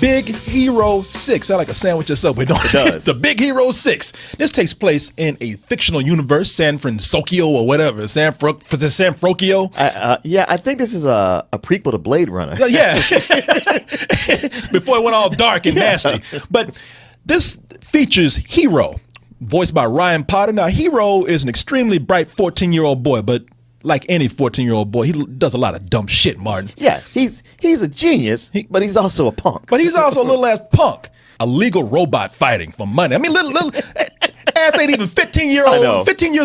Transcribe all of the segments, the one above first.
Big Hero 6. Sound like a sandwich or something, don't it? It does. The Big Hero 6. This takes place in a fictional universe, San Francisco or whatever. San Francisco. Yeah, I think this is a prequel to Blade Runner. Yeah. Before it went all dark and nasty. But this features Hero, voiced by Ryan Potter. Now, Hero is an extremely bright 14-year-old boy, but like any 14-year-old boy, he does a lot of dumb shit, Martin. Yeah, he's a genius, but he's also a punk. But he's also a little-ass punk. Illegal robot fighting for money. I mean, little ass ain't even 15 years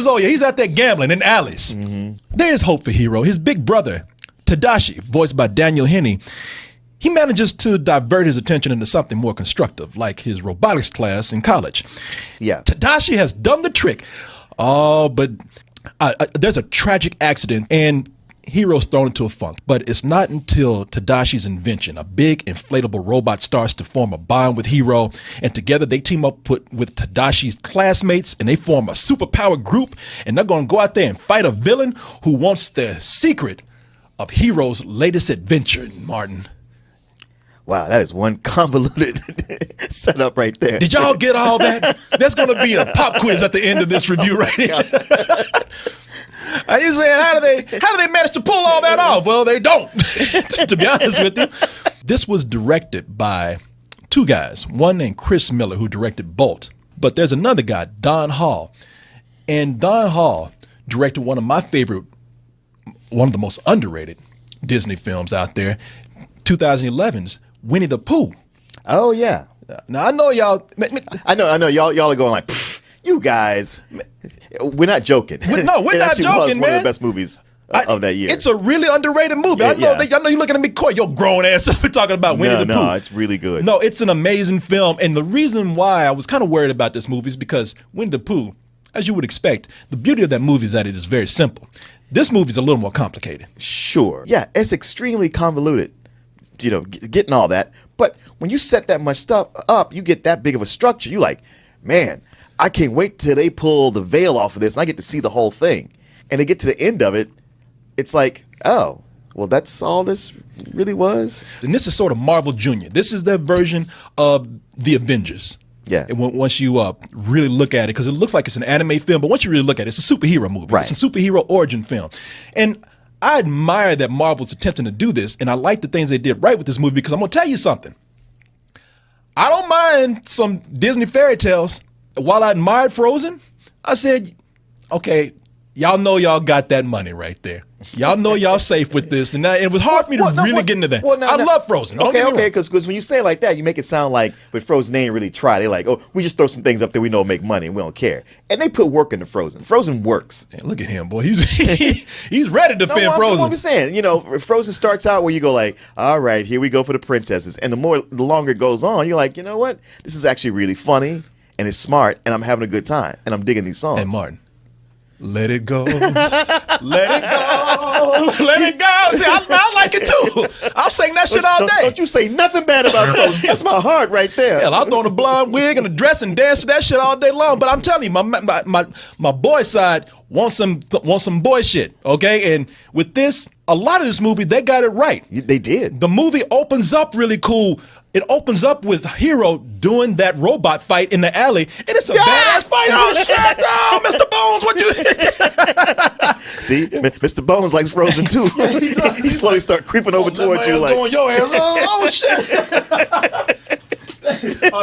old. Yeah, he's out there gambling in alleys. Mm-hmm. There is hope for Hero. His big brother, Tadashi, voiced by Daniel Henney, he manages to divert his attention into something more constructive, like his robotics class in college. Yeah. Tadashi has done the trick. Oh, but there's a tragic accident and Hero's thrown into a funk. But it's not until Tadashi's invention, a big inflatable robot, starts to form a bond with Hero, and together they team up with Tadashi's classmates and they form a superpowered group, and they're going to go out there and fight a villain who wants the secret of Hero's latest adventure, Martin. Wow, that is one convoluted setup right there. Did y'all get all that? There's going to be a pop quiz at the end of this review right here. You saying, how do they manage to pull all that off? Well, they don't, to be honest with you. This was directed by two guys, one named Chris Miller, who directed Bolt. But there's another guy, Don Hall. And Don Hall directed one of my favorite, one of the most underrated Disney films out there, 2011's Winnie the Pooh. Oh, yeah. Now, I know y'all... I know. Y'all are going like, you guys... We're not joking. We're not joking, man. Was one of the best movies of that year. It's a really underrated movie. I know you're looking at me, Coy, your grown ass up talking about Winnie the Pooh. No, it's really good. No, it's an amazing film. And the reason why I was kind of worried about this movie is because Winnie the Pooh, as you would expect, the beauty of that movie is that it is very simple. This movie is a little more complicated. Sure. Yeah, it's extremely convoluted, getting all that. But when you set that much stuff up, you get that big of a structure. You're like, man, I can't wait till they pull the veil off of this and I get to see the whole thing. And to get to the end of it, it's like, oh, well, that's all this really was? And this is sort of Marvel Jr. This is their version of the Avengers. Yeah. And once you really look at it, because it looks like it's an anime film, but once you really look at it, it's a superhero movie. Right. It's a superhero origin film. And I admire that Marvel's attempting to do this, and I like the things they did right with this movie, because I'm going to tell you something. I don't mind some Disney fairy tales. While I admired Frozen, I said, okay, y'all know y'all got that money right there. Y'all know y'all safe with this. And it was hard for me to really get into that. I love Frozen. Okay, because when you say it like that, you make it sound like with Frozen, they ain't really try. They're like, oh, we just throw some things up there we know make money and we don't care. And they put work into Frozen. Frozen works. Man, look at him, boy. He's ready to defend Frozen. I'm saying, Frozen starts out where you go like, all right, here we go for the princesses. And the longer it goes on, you're like, you know what? This is actually really funny. And it's smart, and I'm having a good time, and I'm digging these songs. Hey, Martin, let it go. Let it go. Let it go. See, I like it too. I'll sing that shit all day. Don't you say nothing bad about Frozen. That's my heart right there. Hell, I'll throw on a blonde wig and a dress and dance to that shit all day long. But I'm telling you, my boy side wants some boy shit, okay? And with this, a lot of this movie, they got it right. They did. The movie opens up really cool. It opens up with Hero doing that robot fight in the alley, and it's a badass fight. Oh, shit. Oh, Mr. Bones, what you... See, Mr. Bones likes Frozen, too. He slowly start creeping over towards you like... Going your ass. Oh, shit.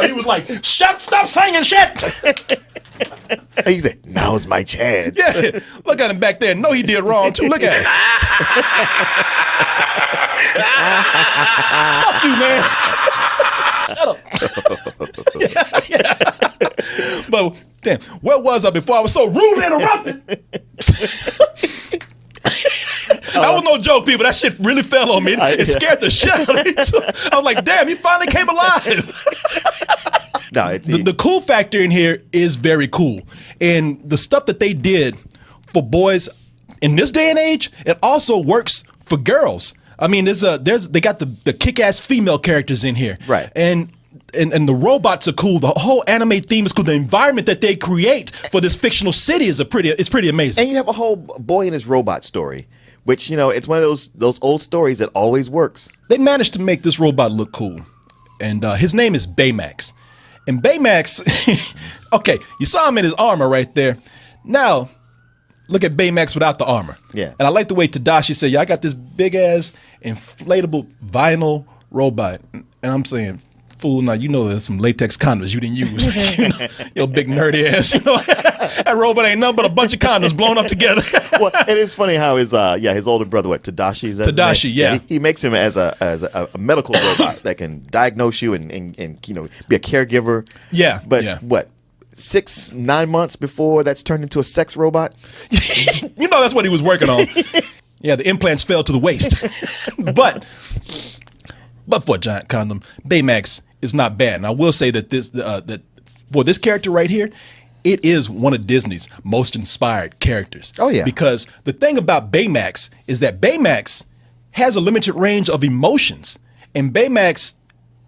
He was like, stop singing shit. He said, now's my chance. Yeah, look at him back there. No, he did wrong, too. Look at him. Fuck you, man. Shut up. Yeah. But, damn, where was I before I was so rudely interrupted? That was no joke, people. That shit really fell on me. It scared the shit out of me. I was like, damn, he finally came alive. No, the cool factor in here is very cool. And the stuff that they did for boys in this day and age, it also works for girls. I mean, they got the kick-ass female characters in here. Right. And the robots are cool. The whole anime theme is cool. The environment that they create for this fictional city is pretty amazing. And you have a whole boy and his robot story, which, it's one of those old stories that always works. They managed to make this robot look cool. and his name is Baymax. And Baymax, okay, you saw him in his armor right there. Now, look at Baymax without the armor. Yeah. And I like the way Tadashi said, yeah, I got this big-ass inflatable vinyl robot. And I'm saying, fool, now you know there's some latex condoms you didn't use. You know, your big nerdy ass. You know, that robot ain't nothing but a bunch of condoms blown up together. Well, it is funny how his older brother, Tadashi, is that his name? Tadashi, yeah. He makes him as a medical robot that can diagnose you and be a caregiver. Yeah. But yeah. what? 6-9 months before that's turned into a sex robot? You know that's what he was working on. Yeah, the implants fell to the waist. but for a giant condom, Baymax is not bad. And I will say that that for this character right here, it is one of Disney's most inspired characters. Oh, yeah. Because the thing about Baymax is that Baymax has a limited range of emotions. And Baymax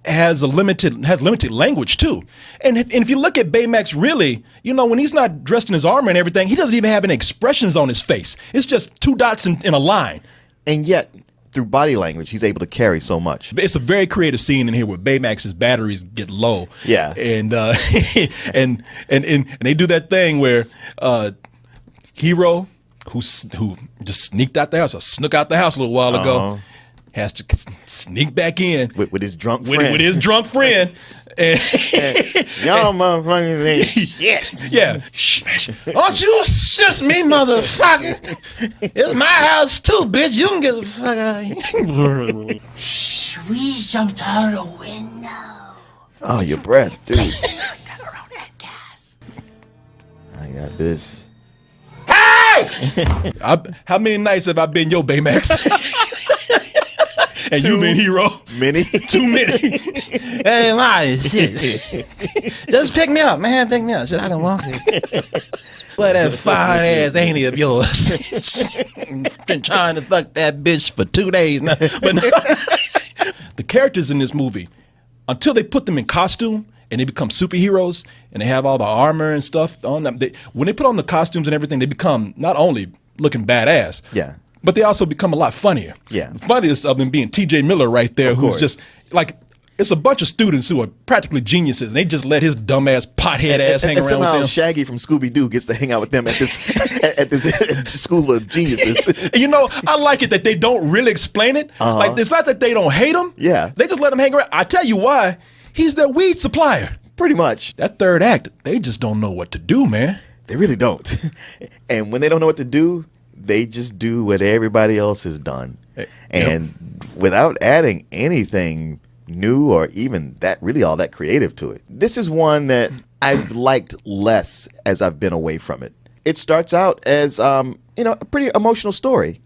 has limited language too. And if you look at Baymax, really, you know, when he's not dressed in his armor and everything, he doesn't even have any expressions on his face. It's just two dots in a line. And yet, through body language, he's able to carry so much. It's a very creative scene in here where Baymax's batteries get low. Yeah. And and they do that thing where Hero, who just sneaked out the house or snuck out the house a little while ago, has to sneak back in with his drunk friend. With his drunk friend. And y'all motherfucking shit. Yeah. Don't you assist me, motherfucker. It's my house too, bitch. You can get the fuck out of here. Shh, we jumped out the window. Oh, your breath, dude. Got around that gas. I got this. Hey! How many nights have I been your Baymax? And you been Hero? Many. Too many. Hey, my shit. Just pick me up, man. Pick me up. Shit, I don't want it. But that fine ass ain't of yours. Been trying to fuck that bitch for 2 days now. But no. The characters in this movie, until they put them in costume and they become superheroes and they have all the armor and stuff on them, when they put on the costumes and everything, they become not only looking badass, Yeah, but they also become a lot funnier. Yeah. The funniest of them being T.J. Miller right there, who's course. just like, it's a bunch of students who are practically geniuses, and they just let his dumbass pothead ass hang and around with somehow them. Shaggy from Scooby-Doo gets to hang out with them at this at this school of geniuses. And you know, I like it that they don't really explain it. Like, it's not that they don't hate him. Yeah. They just let him hang around. I tell you why. He's their weed supplier. Pretty much. That third act, they just don't know what to do, man. They really don't. And when they don't know what to do, they just do what everybody else has done. And without adding anything new or even all that creative to it. This is one that I've liked less as I've been away from it. It starts out as a pretty emotional story.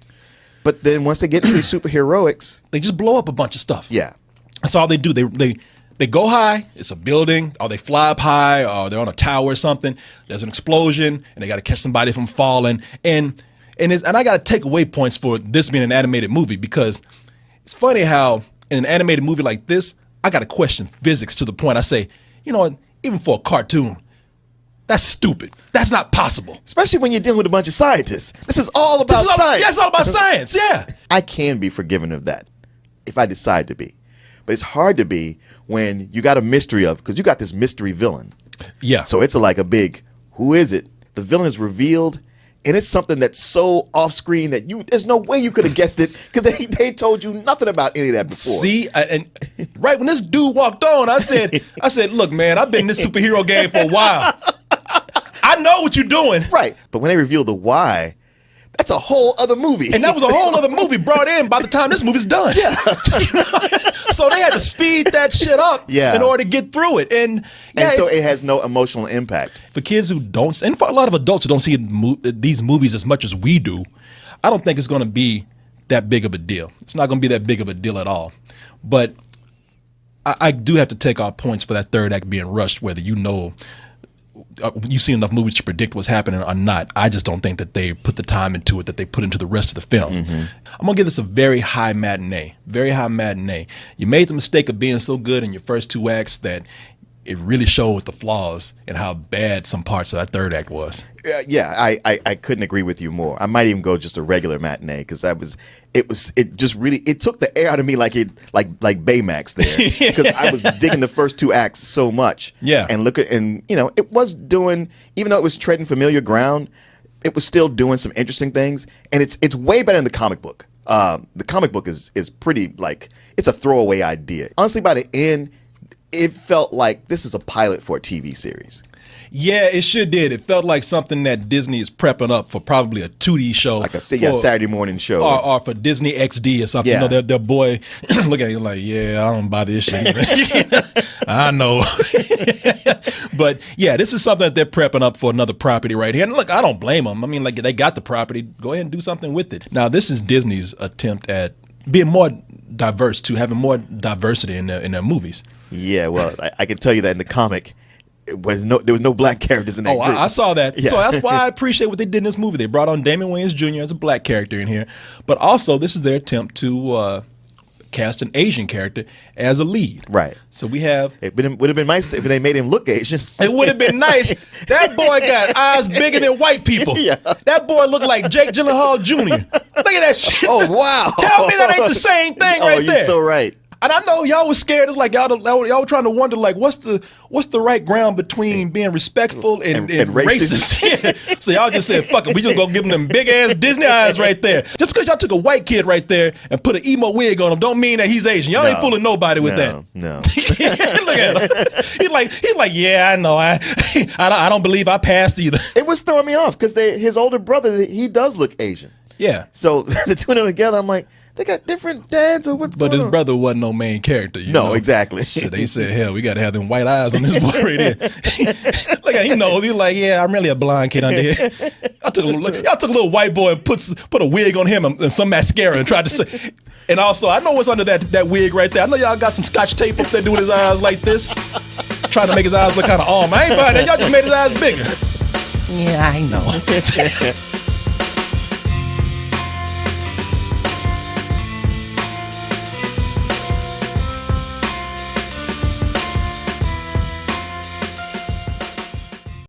But then once they get into superheroics, They just blow up a bunch of stuff. yeah. That's all they do. They go high, it's a building, or they fly up high, or they're on a tower or something. There's an explosion, and they got to catch somebody from falling. And I got to take away points for this being an animated movie, because it's funny how in an animated movie like this, I got to question physics to the point I say, you know what, even for a cartoon, that's stupid. That's not possible. Especially when you're dealing with a bunch of scientists. This is all about science. Yeah, it's all about science, yeah. I can be forgiven of that if I decide to be. But it's hard to be when you got a mystery because you got this mystery villain. Yeah. So it's like a big, who is it? The villain is revealed, and it's something that's so off screen that there's no way you could have guessed it because they told you nothing about any of that before. See, and right when this dude walked on, I said, look, man, I've been in this superhero game for a while. I know what you're doing. Right. But when they reveal the why, that's a whole other movie. And that was a whole other movie brought in by the time this movie's done. Yeah. So they had to speed that shit up in order to get through it. And so it has no emotional impact. For kids who don't, and for a lot of adults who don't see these movies as much as we do, I don't think it's going to be that big of a deal. It's not going to be that big of a deal at all. But I do have to take off points for that third act being rushed, whether you've seen enough movies to predict what's happening or not. I just don't think that they put the time into it that they put into the rest of the film. I'm going to give this a very high matinee. Very high matinee. You made the mistake of being so good in your first two acts that it really showed the flaws and how bad some parts of that third act was. I couldn't agree with you more. I might even go just a regular matinee because it just really took the air out of me like Baymax there because I was digging the first two acts so much. Yeah. And it was doing, even though it was treading familiar ground, it was still doing some interesting things, and it's way better than the comic book. The comic book is pretty, like, it's a throwaway idea. Honestly, by the end, it felt like this is a pilot for a TV series. Yeah, it sure did. It felt like something that Disney is prepping up for probably a 2D show. Like a Saturday morning show. Or for Disney XD or something. Yeah. You know, their boy look at you like, yeah, I don't buy this shit. I know. But yeah, this is something that they're prepping up for another property right here. And look, I don't blame them. I mean, like, they got the property. Go ahead and do something with it. Now, this is Disney's attempt at being more diverse, to having more diversity in their movies. Yeah, well, I can tell you that in the comic, there was no black characters in that group. I saw that. Yeah. So that's why I appreciate what they did in this movie. They brought on Damon Wayans Jr. as a black character in here, but also this is their attempt to cast an Asian character as a lead. Right. So we have. It would have been nice if they made him look Asian. It would have been nice. That boy got eyes bigger than white people. Yeah. That boy looked like Jake Gyllenhaal Jr. Look at that shit. Oh, wow. Tell me that ain't the same thing right there. Oh, you're so right. And I know y'all was scared. It's like y'all were trying to wonder, like, what's the right ground between being respectful and racist? Yeah. So y'all just said, fuck it, we just gonna give them big ass Disney eyes right there. Just because y'all took a white kid right there and put an emo wig on him, don't mean that he's Asian. Y'all ain't fooling nobody with that. No. Look at him. He's like, yeah, I know. I don't believe I passed either. It was throwing me off because his older brother, he does look Asian. Yeah. So the two of them together, I'm like, they got different dads or what's But going his on? brother wasn't no main character. You know? Exactly. So they said, hell, we got to have them white eyes on this boy right here. Look at him, knows. He's like, yeah, I'm really a blind kid under here. Y'all took a little white boy and put a wig on him and some mascara and tried to say. And also, I know what's under that wig right there. I know y'all got some scotch tape up there doing his eyes like this, trying to make his eyes look kind of arm. I ain't buying that. Y'all just made his eyes bigger. Yeah, I know.